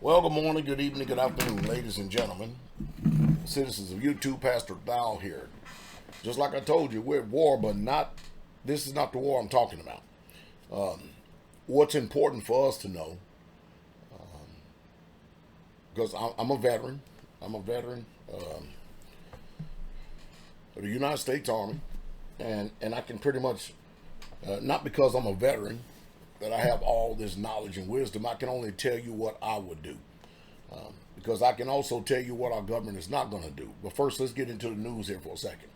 Well, good morning, good evening, good afternoon, ladies and gentlemen, citizens of YouTube. Pastor Dowell here. Just like I told you, we're at war, but this is not the war I'm talking about. What's important for us to know, because I'm a veteran. I'm a veteran of the United States Army, and I can pretty much, not because I'm a veteran, that I have all this knowledge and wisdom. I can only tell you what I would do. Because I can also tell you what our government is not going to do. But first, let's get into the news here for a second.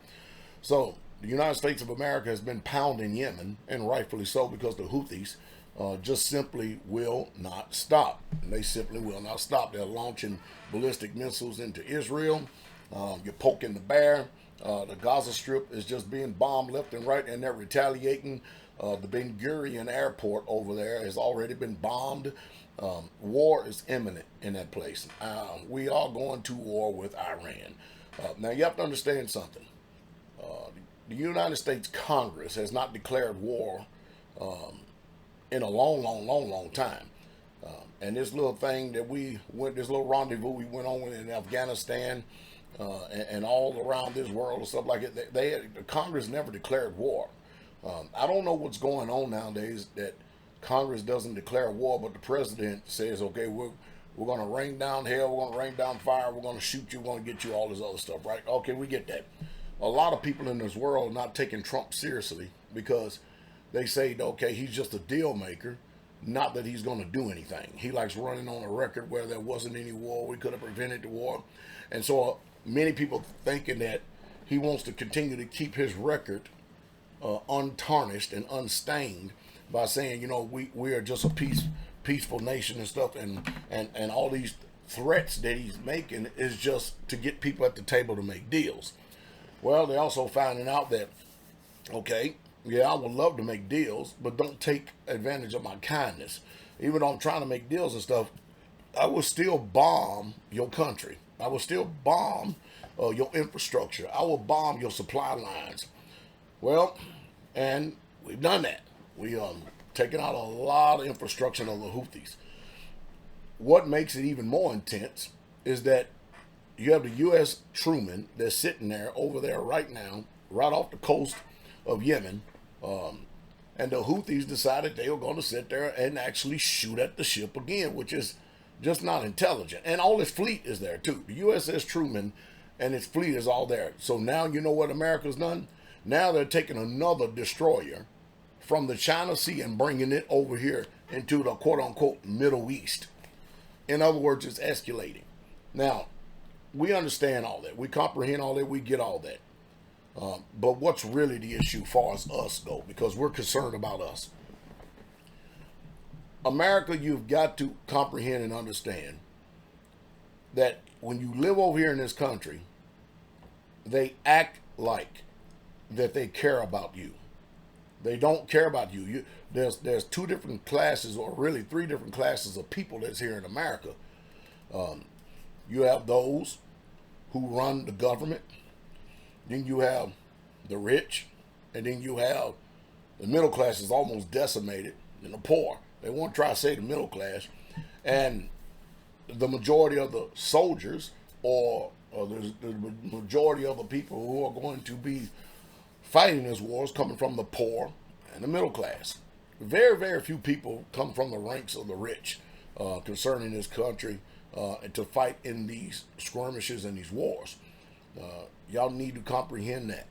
So, the United States of America has been pounding Yemen, and rightfully so, because the Houthis just simply will not stop. And they simply will not stop. They're launching ballistic missiles into Israel. You're poking the bear. The Gaza Strip is just being bombed left and right, and they're retaliating. The Ben Gurion airport over there has already been bombed. War is imminent in that place. We are going to war with Iran. Now, you have to understand something. The United States Congress has not declared war in a long time. And this little thing that this little rendezvous we went on in Afghanistan and all around this world and stuff like it, the Congress never declared war. I don't know what's going on nowadays that Congress doesn't declare war, but the president says, okay, we're going to rain down hell, we're going to rain down fire, we're going to shoot you, we're going to get you, all this other stuff, right? Okay, we get that. A lot of people in this world are not taking Trump seriously because they say, okay, he's just a deal maker, not that he's going to do anything. He likes running on a record where there wasn't any war, we could have prevented the war. And so many people thinking that he wants to continue to keep his record untarnished and unstained by saying, we are just a peaceful nation and stuff, and all these threats that he's making is just to get people at the table to make deals. Well, they're also finding out that, okay, yeah, I would love to make deals, but don't take advantage of my kindness. Even though I'm trying to make deals and stuff, I will still bomb your country. I will still bomb your infrastructure. I will bomb your supply lines. Well, and we've done that. We taken out a lot of infrastructure of the Houthis. What makes it even more intense is that you have the U.S. Truman that's sitting there over there right now, right off the coast of Yemen, and the Houthis decided they were going to sit there and actually shoot at the ship again, which is just not intelligent. And all his fleet is there too. The USS Truman and its fleet is all there. So now you know what America's done? Now they're taking another destroyer from the China Sea and bringing it over here into the quote-unquote Middle East. In other words, it's escalating. Now, we understand all that. We comprehend all that. We get all that. But what's really the issue as far as us go? Because we're concerned about us. America, you've got to comprehend and understand that when you live over here in this country, they act like that they care about you. They don't care about you. There's two different classes, or really three different classes of people that's here in America. You have those who run the government. Then you have the rich, and then you have the middle class is almost decimated, and the poor. They won't try to say the middle class, and the majority of the soldiers, or the majority of the people who are going to be fighting this war is coming from the poor and the middle class. Very, very few people come from the ranks of the rich concerning this country to fight in these skirmishes and these wars. Y'all need to comprehend that.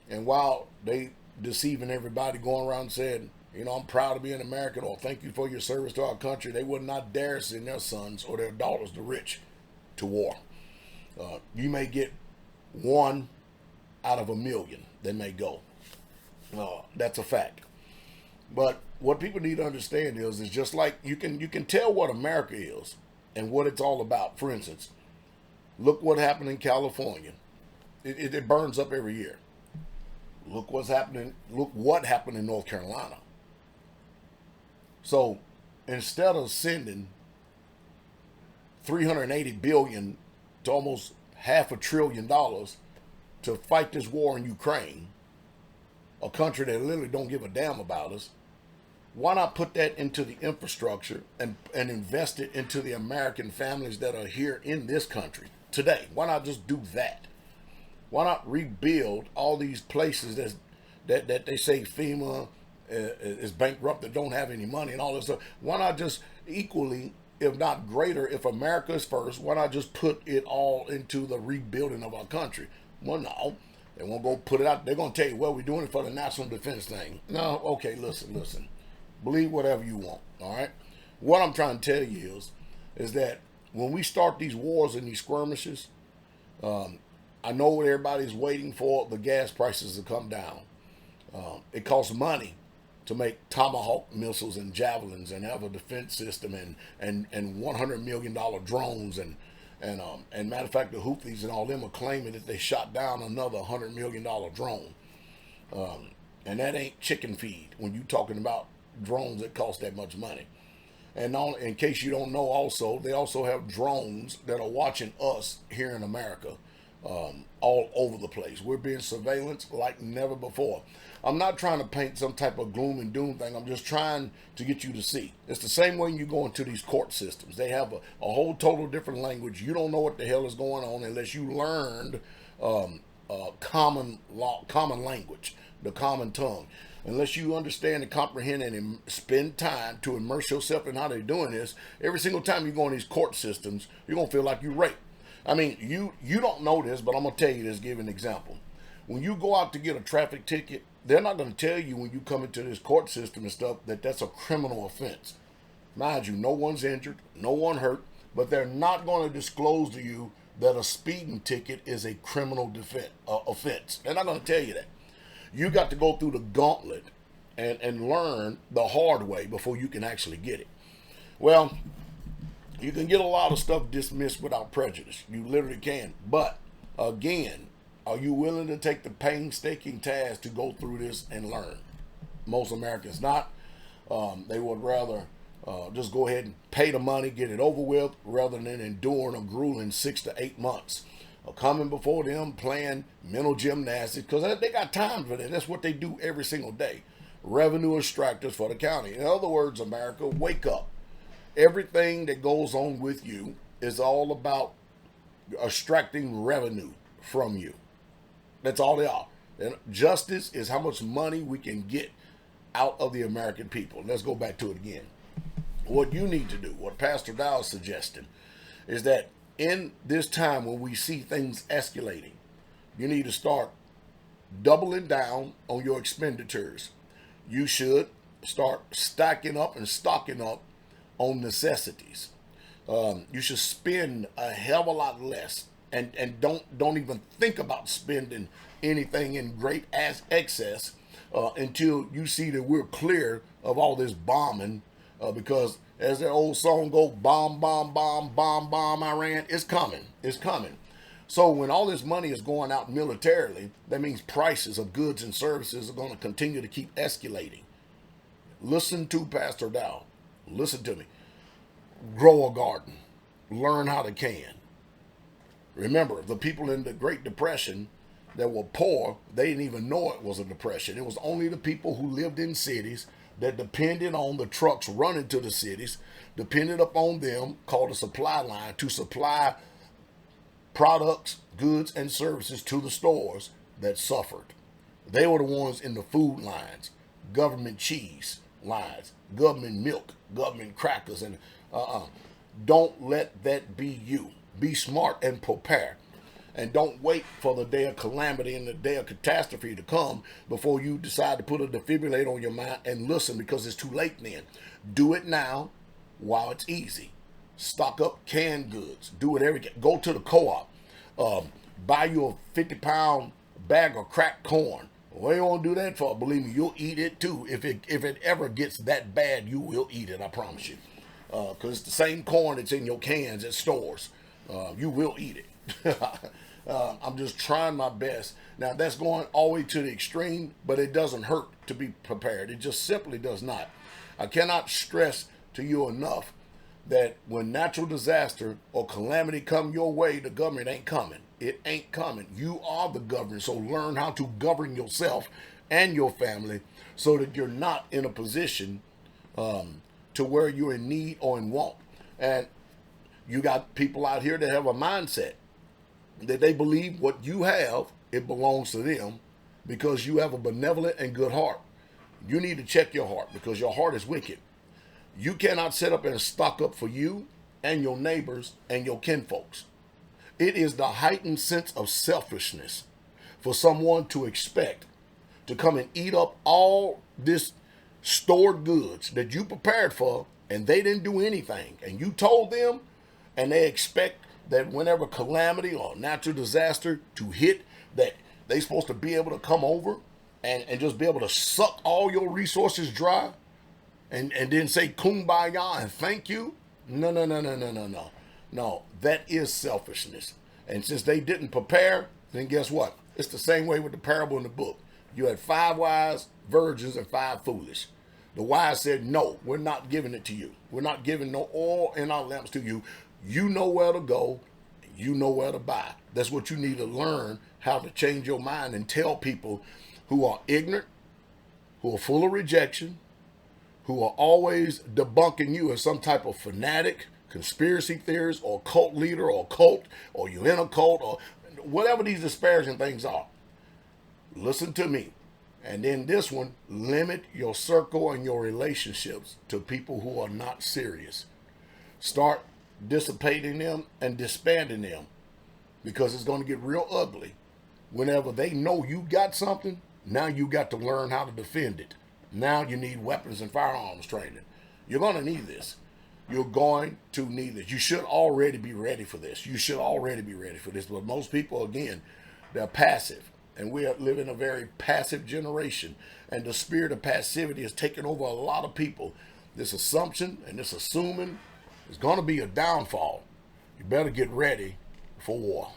And while they deceiving everybody, going around saying, I'm proud to be an American, or thank you for your service to our country, they would not dare send their sons or their daughters, the rich, to war. You may get one out of a million that may go. That's a fact. But what people need to understand is just like you can tell what America is and what it's all about. For instance, look what happened in California. It burns up every year. Look what happened in North Carolina. So instead of sending $380 billion to almost $500 billion to fight this war in Ukraine, a country that literally don't give a damn about us, Why not put that into the infrastructure and invest it into the American families that are here in this country today? Why not just do that? Why not rebuild all these places that they say FEMA is bankrupt, that don't have any money and all this stuff? Why not just equally, if not greater, if America is first, why not just put it all into the rebuilding of our country? Well, no. They won't go put it out. They're going to tell you, well, we're doing it for the national defense thing. No, okay, listen. Believe whatever you want, all right? What I'm trying to tell you is that when we start these wars and these skirmishes, I know what everybody's waiting for, the gas prices to come down. It costs money to make Tomahawk missiles and javelins and have a defense system and $100 million drones and matter of fact, the Houthis and all them are claiming that they shot down another $100 million drone. And that ain't chicken feed when you're talking about drones that cost that much money. And in case you don't know, also, they also have drones that are watching us here in America all over the place. We're being surveillanced like never before. I'm not trying to paint some type of gloom and doom thing. I'm just trying to get you to see. It's the same way you go into these court systems. They have a whole total different language. You don't know what the hell is going on unless you learned common language, the common tongue. Unless you understand and comprehend and spend time to immerse yourself in how they're doing this, every single time you go in these court systems, you're going to feel like you're raped. I mean, you don't know this, but I'm going to tell you this, give an example. When you go out to get a traffic ticket, they're not going to tell you when you come into this court system and stuff that that's a criminal offense. Mind you, no one's injured, no one hurt, but they're not going to disclose to you that a speeding ticket is a criminal offense. They're not going to tell you that. You got to go through the gauntlet and learn the hard way before you can actually get it. Well, you can get a lot of stuff dismissed without prejudice. You literally can. But again, are you willing to take the painstaking task to go through this and learn? Most Americans not. They would rather just go ahead and pay the money, get it over with, rather than enduring a grueling 6 to 8 months of coming before them, playing mental gymnastics, because they got time for that. That's what they do every single day. Revenue extractors for the county. In other words, America, wake up. Everything that goes on with you is all about extracting revenue from you. That's all they are. And justice is how much money we can get out of the American people. Let's go back to it again. What you need to do, what Pastor Dowell is suggesting, is that in this time when we see things escalating, you need to start doubling down on your expenditures. You should start stacking up and stocking up on necessities. You should spend a hell of a lot less, and don't even think about spending anything in great excess until you see that we're clear of all this bombing, because as that old song go, bomb, bomb, bomb, bomb, bomb, Iran, it's coming. So when all this money is going out militarily, that means prices of goods and services are going to continue to keep escalating. Listen to Pastor Dowell. Listen to me. Grow a garden. Learn how to can. Remember, the people in the Great Depression that were poor, they didn't even know it was a depression. It was only the people who lived in cities that depended on the trucks running to the cities, depended upon them, called a supply line, to supply products, goods, and services to the stores that suffered. They were the ones in the food lines, government cheese lines, government milk, government crackers, and don't let that be you. Be smart and prepare. And don't wait for the day of calamity and the day of catastrophe to come before you decide to put a defibrillator on your mind and listen, because it's too late then. Do it now while it's easy. Stock up canned goods. Do it go to the co-op. Buy you a 50-pound bag of cracked corn. What you want to do that for? Believe me, you'll eat it too. If it ever gets that bad, you will eat it, I promise you. Because it's the same corn that's in your cans at stores. You will eat it. I'm just trying my best. Now, that's going all the way to the extreme, but it doesn't hurt to be prepared. It just simply does not. I cannot stress to you enough that when natural disaster or calamity come your way, the government ain't coming. It ain't coming. You are the government, so learn how to govern yourself and your family so that you're not in a position to where you're in need or in want. And you got people out here that have a mindset that they believe what you have, it belongs to them because you have a benevolent and good heart. You need to check your heart because your heart is wicked. You cannot sit up and stock up for you and your neighbors and your kinfolks. It is the heightened sense of selfishness for someone to expect to come and eat up all this stored goods that you prepared for and they didn't do anything. And you told them, and they expect that whenever calamity or natural disaster to hit, that they supposed to be able to come over and just be able to suck all your resources dry and then say kumbaya and thank you. No. No, that is selfishness. And since they didn't prepare, then guess what? It's the same way with the parable in the book. You had 5 wise virgins and 5 foolish. The wise said, no, we're not giving it to you. We're not giving no oil in our lamps to you. You know where to go. You know where to buy. That's what you need to learn, how to change your mind and tell people who are ignorant, who are full of rejection, who are always debunking you as some type of fanatic, conspiracy theorist, or cult leader, or cult, or you in a cult, or whatever these disparaging things are. Listen to me. And then this one, limit your circle and your relationships to people who are not serious. Start dissipating them and disbanding them because it's going to get real ugly. Whenever they know you got something, now you got to learn how to defend it. Now you need weapons and firearms training. You're going to need this. You're going to need this. You should already be ready for this. You should already be ready for this. But most people, again, they're passive. And we are living a very passive generation. And the spirit of passivity has taken over a lot of people. This assumption and this assuming is going to be a downfall. You better get ready for war.